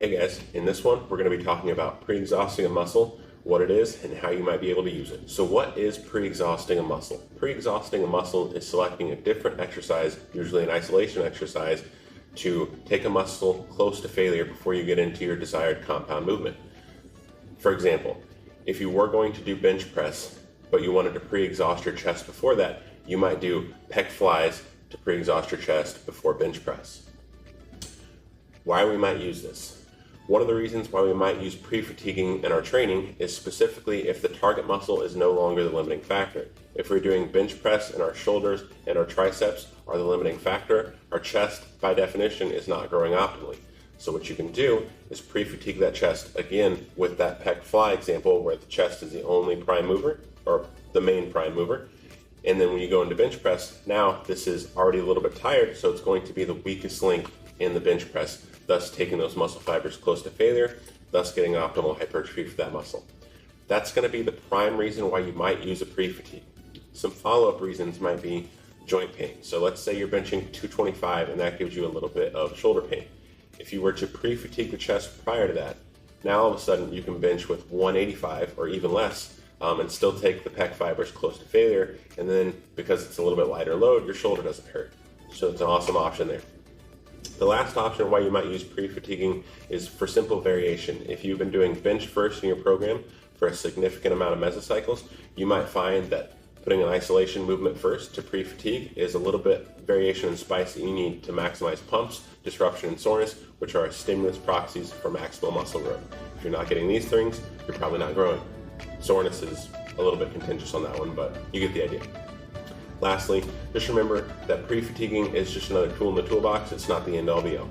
Hey guys, in this one we're going to be talking about pre-exhausting a muscle, what it is, and how you might be able to use it. So what is pre-exhausting a muscle? Pre-exhausting a muscle is selecting a different exercise, usually an isolation exercise, to take a muscle close to failure before you get into your desired compound movement. For example, if you were going to do bench press, but you wanted to pre-exhaust your chest before that, you might do pec flies to pre-exhaust your chest before bench press. Why we might use this? One of the reasons why we might use pre-fatiguing in our training is specifically if the target muscle is no longer the limiting factor. If we're doing bench press and our shoulders and our triceps are the limiting factor, our chest, by definition, is not growing optimally. So what you can do is pre-fatigue that chest, again, with that pec fly example where the chest is the only prime mover, or the main prime mover. And then when you go into bench press, now this is already a little bit tired, so it's going to be the weakest link in the bench press, thus taking those muscle fibers close to failure, thus getting optimal hypertrophy for that muscle. That's going to be the prime reason why you might use a pre-fatigue. Some follow-up reasons might be joint pain. So let's say you're benching 225 and that gives you a little bit of shoulder pain. If you were to pre-fatigue the chest prior to that, now all of a sudden you can bench with 185 or even less and still take the pec fibers close to failure, and then because it's a little bit lighter load, your shoulder doesn't hurt. So it's an awesome option there. The last option why you might use pre-fatiguing is for simple variation. If you've been doing bench first in your program for a significant amount of mesocycles, you might find that putting an isolation movement first to pre-fatigue is a little bit variation and spice that you need to maximize pumps, disruption, and soreness, which are stimulus proxies for maximal muscle growth. If you're not getting these things, you're probably not growing. Soreness is a little bit contentious on that one, but you get the idea. Lastly, just remember that pre-fatiguing is just another tool in the toolbox. It's not the end all be all.